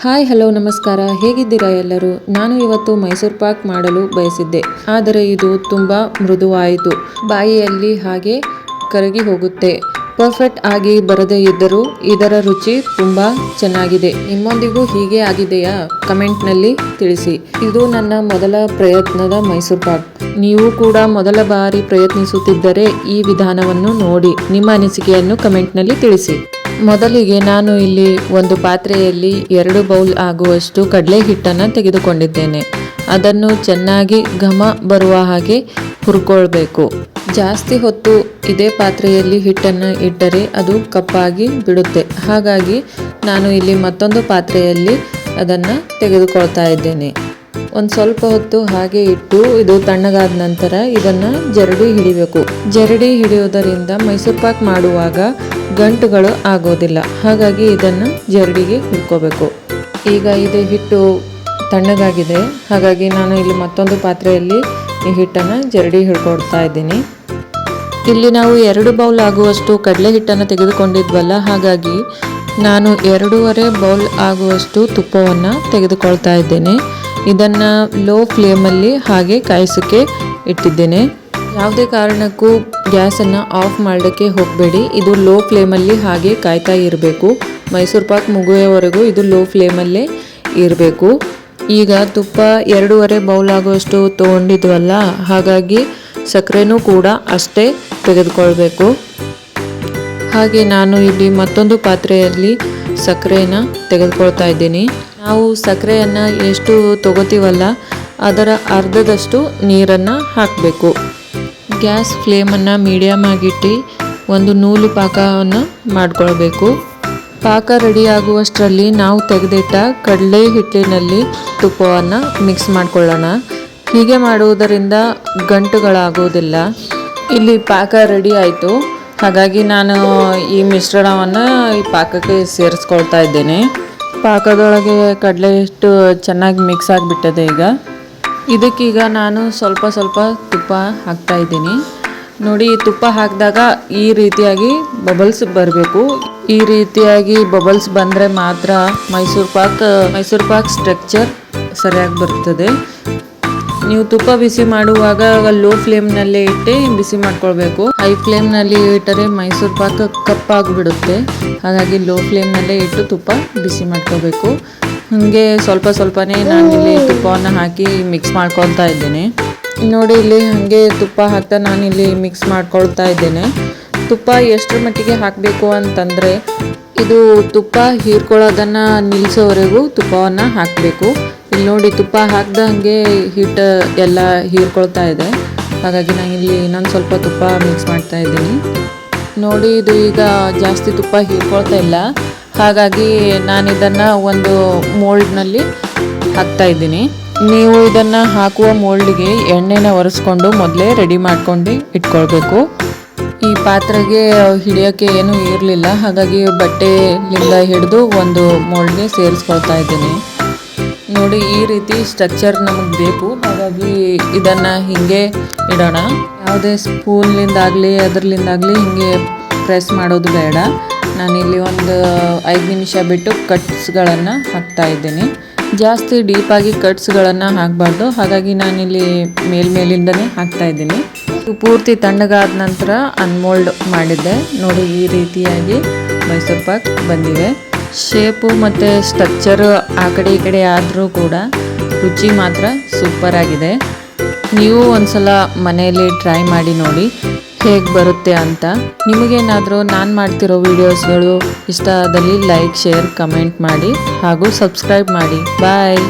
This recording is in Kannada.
ಹಾಯ್ ಹಲೋ ನಮಸ್ಕಾರ, ಹೇಗಿದ್ದೀರಾ ಎಲ್ಲರೂ? ನಾನು ಇವತ್ತು ಮೈಸೂರು ಪಾಕ್ ಮಾಡಲು ಬಯಸಿದ್ದೆ, ಆದರೆ ಇದು ತುಂಬ ಮೃದುವಾಯಿತು, ಬಾಯಿಯಲ್ಲಿ ಹಾಗೆ ಕರಗಿ ಹೋಗುತ್ತೆ. ಪರ್ಫೆಕ್ಟ್ ಆಗಿ ಬರದೇ ಇದ್ದರೂ ಇದರ ರುಚಿ ತುಂಬ ಚೆನ್ನಾಗಿದೆ. ನಿಮ್ಮೊಂದಿಗೂ ಹೀಗೆ ಆಗಿದೆಯಾ? ಕಮೆಂಟ್ನಲ್ಲಿ ತಿಳಿಸಿ. ಇದು ನನ್ನ ಮೊದಲ ಪ್ರಯತ್ನದ ಮೈಸೂರು ಪಾಕ್. ನೀವು ಕೂಡ ಮೊದಲ ಬಾರಿ ಪ್ರಯತ್ನಿಸುತ್ತಿದ್ದರೆ ಈ ವಿಧಾನವನ್ನು ನೋಡಿ ನಿಮ್ಮ ಅನಿಸಿಕೆಯನ್ನು ಕಮೆಂಟ್ನಲ್ಲಿ ತಿಳಿಸಿ. ಮೊದಲಿಗೆ ನಾನು ಇಲ್ಲಿ ಒಂದು ಪಾತ್ರೆಯಲ್ಲಿ 2 ಬೌಲ್ ಆಗುವಷ್ಟು ಕಡಲೆ ಹಿಟ್ಟನ್ನು ತೆಗೆದುಕೊಂಡಿದ್ದೇನೆ. ಅದನ್ನು ಚೆನ್ನಾಗಿ ಘಮ ಬರುವ ಹಾಗೆ ಹುರ್ಕೊಳ್ಬೇಕು. ಜಾಸ್ತಿ ಹೊತ್ತು ಇದೇ ಪಾತ್ರೆಯಲ್ಲಿ ಹಿಟ್ಟನ್ನು ಇಟ್ಟರೆ ಅದು ಕಪ್ಪಾಗಿ ಬಿಡುತ್ತೆ. ಹಾಗಾಗಿ ನಾನು ಇಲ್ಲಿ ಮತ್ತೊಂದು ಪಾತ್ರೆಯಲ್ಲಿ ಅದನ್ನು ತೆಗೆದುಕೊಳ್ತಾ ಇದ್ದೇನೆ. ಒಂದು ಸ್ವಲ್ಪ ಹೊತ್ತು ಹಾಗೆ ಇಟ್ಟು ಇದು ತಣ್ಣಗಾದ ನಂತರ ಇದನ್ನು ಜರಡಿ ಹಿಡಿಬೇಕು. ಜರಡಿ ಹಿಡಿಯೋದರಿಂದ ಮೈಸೂರು ಪಾಕ್ ಮಾಡುವಾಗ ಗಂಟುಗಳು ಆಗೋದಿಲ್ಲ. ಹಾಗಾಗಿ ಇದನ್ನು ಜರಡಿಗೆ ಹಿಡ್ಕೋಬೇಕು. ಈಗ ಇದು ಹಿಟ್ಟು ತಣ್ಣಗಾಗಿದೆ, ಹಾಗಾಗಿ ನಾನು ಇಲ್ಲಿ ಮತ್ತೊಂದು ಪಾತ್ರೆಯಲ್ಲಿ ಈ ಹಿಟ್ಟನ್ನು ಜರಡಿ ಹಿಡ್ಕೊಳ್ತಾ ಇದ್ದೀನಿ. ಇಲ್ಲಿ ನಾವು 2 ಬೌಲ್ ಆಗುವಷ್ಟು ಕಡಲೆ ಹಿಟ್ಟನ್ನು ತೆಗೆದುಕೊಂಡಿದ್ವಲ್ಲ, ಹಾಗಾಗಿ ನಾನು 2.5 ಬೌಲ್ ಆಗುವಷ್ಟು ತುಪ್ಪವನ್ನು ತೆಗೆದುಕೊಳ್ತಾ ಇದ್ದೇನೆ. ಇದನ್ನು ಲೋ ಫ್ಲೇಮಲ್ಲಿ ಹಾಗೆ ಕಾಯಿಸೋಕ್ಕೆ ಇಟ್ಟಿದ್ದೇನೆ. ಯಾವುದೇ ಕಾರಣಕ್ಕೂ ಗ್ಯಾಸನ್ನು ಆಫ್ ಮಾಡೋಕ್ಕೆ ಹೋಗಬೇಡಿ. ಇದು ಲೋ ಫ್ಲೇಮಲ್ಲಿ ಹಾಗೆ ಕಾಯ್ತಾ ಇರಬೇಕು. ಮೈಸೂರು ಪಾಕ್ ಮುಗಿಯೋವರೆಗೂ ಇದು ಲೋ ಫ್ಲೇಮಲ್ಲೇ ಇರಬೇಕು. ಈಗ ತುಪ್ಪ 2.5 ಬೌಲ್ ಆಗುವಷ್ಟು ತೊಗೊಂಡಿದ್ವಲ್ಲ, ಹಾಗಾಗಿ ಸಕ್ಕರೆನೂ ಕೂಡ ಅಷ್ಟೇ ತೆಗೆದುಕೊಳ್ಬೇಕು. ಹಾಗೆ ನಾನು ಇಲ್ಲಿ ಮತ್ತೊಂದು ಪಾತ್ರೆಯಲ್ಲಿ ಸಕ್ಕರೆನ ತೆಗೆದುಕೊಳ್ತಾ ಇದ್ದೀನಿ. ನಾವು ಸಕ್ಕರೆಯನ್ನು ಎಷ್ಟು ತಗೋತೀವಲ್ಲ ಅದರ ಅರ್ಧದಷ್ಟು ನೀರನ್ನು ಹಾಕಬೇಕು. ಗ್ಯಾಸ್ ಫ್ಲೇಮನ್ನು ಮೀಡಿಯಮ್ ಆಗಿಟ್ಟು ಒಂದು ನೂಲು ಪಾಕವನ್ನು ಮಾಡಿಕೊಳ್ಬೇಕು. ಪಾಕ ರೆಡಿ ಆಗುವಷ್ಟರಲ್ಲಿ ನಾವು ತೆಗೆದಿಟ್ಟ ಕಡಲೆ ಹಿಟ್ಟಿನಲ್ಲಿ ತುಪ್ಪವನ್ನು ಮಿಕ್ಸ್ ಮಾಡಿಕೊಳ್ಳೋಣ. ಹೀಗೆ ಮಾಡುವುದರಿಂದ ಗಂಟುಗಳಾಗೋದಿಲ್ಲ. ಇಲ್ಲಿ ಪಾಕ ರೆಡಿ ಆಯಿತು, ಹಾಗಾಗಿ ನಾನು ಈ ಮಿಶ್ರಣವನ್ನು ಈ ಪಾಕಕ್ಕೆ ಸೇರಿಸ್ಕೊಳ್ತಾ ಇದ್ದೇನೆ. ಪಾಕದೊಳಗೆ ಕಡಲೆ ಹಿಟ್ಟು ಚೆನ್ನಾಗಿ ಮಿಕ್ಸ್ ಆಗಿಬಿಟ್ಟದೆ. ಇದಕ್ಕೀಗ ನಾನು ಸ್ವಲ್ಪ ತುಪ್ಪ ಹಾಕ್ತಾ ಇದ್ದೀನಿ. ನೋಡಿ, ತುಪ್ಪ ಹಾಕಿದಾಗ ಈ ರೀತಿಯಾಗಿ ಬಬಲ್ಸ್ ಬರಬೇಕು. ಈ ರೀತಿಯಾಗಿ ಬಬಲ್ಸ್ ಬಂದರೆ ಮಾತ್ರ ಮೈಸೂರು ಪಾಕ್ ಸ್ಟ್ರಕ್ಚರ್ ಸರಿಯಾಗಿ ಬರ್ತದೆ. ನೀವು ತುಪ್ಪ ಬಿಸಿ ಮಾಡುವಾಗ ಲೋ ಫ್ಲೇಮ್ನಲ್ಲೇ ಇಟ್ಟು ಬಿಸಿ ಮಾಡ್ಕೊಳ್ಬೇಕು. ಹೈ ಫ್ಲೇಮ್ನಲ್ಲಿ ಇಟ್ಟರೆ ಮೈಸೂರು ಪಾಕ್ ಕಪ್ಪಾಗಿಬಿಡುತ್ತೆ. ಹಾಗಾಗಿ ಲೋ ಫ್ಲೇಮ್ನಲ್ಲೇ ಇಟ್ಟು ತುಪ್ಪ ಬಿಸಿ ಮಾಡ್ಕೋಬೇಕು. ಹಾಗೆ ಸ್ವಲ್ಪನೇ ನಾನಿಲ್ಲಿ ತುಪ್ಪವನ್ನು ಹಾಕಿ ಮಿಕ್ಸ್ ಮಾಡ್ಕೊಳ್ತಾ ಇದ್ದೇನೆ. ನೋಡಿ, ಇಲ್ಲಿ ಹಾಗೆ ತುಪ್ಪ ಹಾಕ್ತಾ ನಾನಿಲ್ಲಿ ಮಿಕ್ಸ್ ಮಾಡ್ಕೊಳ್ತಾ ಇದ್ದೇನೆ. ತುಪ್ಪ ಎಷ್ಟರ ಮಟ್ಟಿಗೆ ಹಾಕಬೇಕು ಅಂತಂದರೆ, ಇದು ತುಪ್ಪ ಹೀರ್ಕೊಳ್ಳೋದನ್ನು ನಿಲ್ಲಿಸೋವರೆಗೂ ತುಪ್ಪವನ್ನು ಹಾಕಬೇಕು. ಇಲ್ಲಿ ನೋಡಿ, ತುಪ್ಪ ಹಾಕ್ದಂಗೆ ಹಿಟ್ಟು ಎಲ್ಲ ಹೀರ್ಕೊಳ್ತಾ ಇದೆ. ಹಾಗಾಗಿ ನಾನು ಇಲ್ಲಿ ಇನ್ನೊಂದು ಸ್ವಲ್ಪ ತುಪ್ಪ ಮಿಕ್ಸ್ ಮಾಡ್ತಾ ಇದ್ದೀನಿ. ನೋಡಿ, ಇದು ಈಗ ಜಾಸ್ತಿ ತುಪ್ಪ ಹೀರ್ಕೊಳ್ತಾ ಇಲ್ಲ. ಹಾಗಾಗಿ ನಾನು ಇದನ್ನು ಒಂದು ಮೋಲ್ಡ್ನಲ್ಲಿ ಹಾಕ್ತಾ ಇದ್ದೀನಿ. ನೀವು ಇದನ್ನು ಹಾಕುವ ಮೋಲ್ಡ್ಗೆ ಎಣ್ಣೆನ ಒರೆಸ್ಕೊಂಡು ಮೊದಲೇ ರೆಡಿ ಮಾಡ್ಕೊಂಡು ಇಟ್ಕೊಳ್ಬೇಕು. ಈ ಪಾತ್ರೆಗೆ ಹಿಡಿಯೋಕ್ಕೆ ಏನೂ ಇರಲಿಲ್ಲ, ಹಾಗಾಗಿ ಬಟ್ಟೆಯಿಂದ ಹಿಡಿದು ಒಂದು ಮೋಲ್ಡ್ಗೆ ಸೇರಿಸ್ಕೊಳ್ತಾ ಇದ್ದೀನಿ. ನೋಡಿ, ಈ ರೀತಿ ಸ್ಟ್ರಕ್ಚರ್ ನಮಗೆ ಬೇಕು. ಹಾಗಾಗಿ ಇದನ್ನು ಹೀಗೆ ಇಡೋಣ. ಯಾವುದೇ ಸ್ಪೂನ್ಲಿಂದಾಗಲಿ ಅದರಲ್ಲಿಂದಾಗಲಿ ಹೀಗೆ ಪ್ರೆಸ್ ಮಾಡೋದು ಬೇಡ. ನಾನಿಲ್ಲಿ ಒಂದು 5 ನಿಮಿಷ ಬಿಟ್ಟು ಕಟ್ಸ್ಗಳನ್ನು ಹಾಕ್ತಾ ಇದ್ದೀನಿ. ಜಾಸ್ತಿ ಡೀಪಾಗಿ ಕಟ್ಸ್ಗಳನ್ನು ಹಾಕಬಾರ್ದು. ಹಾಗಾಗಿ ನಾನಿಲ್ಲಿ ಮೇಲಿಂದನೇ ಹಾಕ್ತಾ ಇದ್ದೀನಿ. ಪೂರ್ತಿ ತಣ್ಣಗಾದ ನಂತರ ಅನ್ಮೋಲ್ಡ್ ಮಾಡಿದ್ದೆ. ನೋಡಿ, ಈ ರೀತಿಯಾಗಿ ಮೈಸೂರು ಪಾಕ್ ಬಂದಿದೆ. ಶೇಪು ಮತ್ತು ಸ್ಟ್ರಕ್ಚರು ಆ ಕಡೆ ಈ ಕಡೆ ಆದರೂ ಕೂಡ ರುಚಿ ಮಾತ್ರ ಸೂಪರ್ ಆಗಿದೆ. ನೀವು ಒಂದ್ಸಲ ಮನೆಯಲ್ಲಿ ಟ್ರೈ ಮಾಡಿ ನೋಡಿ ಹೇಗೆ ಬರುತ್ತೆ ಅಂತ. ನಿಮಗೇನಾದರೂ ನಾನು ಮಾಡ್ತಿರೋ ವಿಡಿಯೋಸ್ಗಳು ಇಷ್ಟ ಆದಲ್ಲಿ ಲೈಕ್, ಶೇರ್, ಕಮೆಂಟ್ ಮಾಡಿ ಹಾಗೂ ಸಬ್ಸ್ಕ್ರೈಬ್ ಮಾಡಿ. ಬಾಯ್.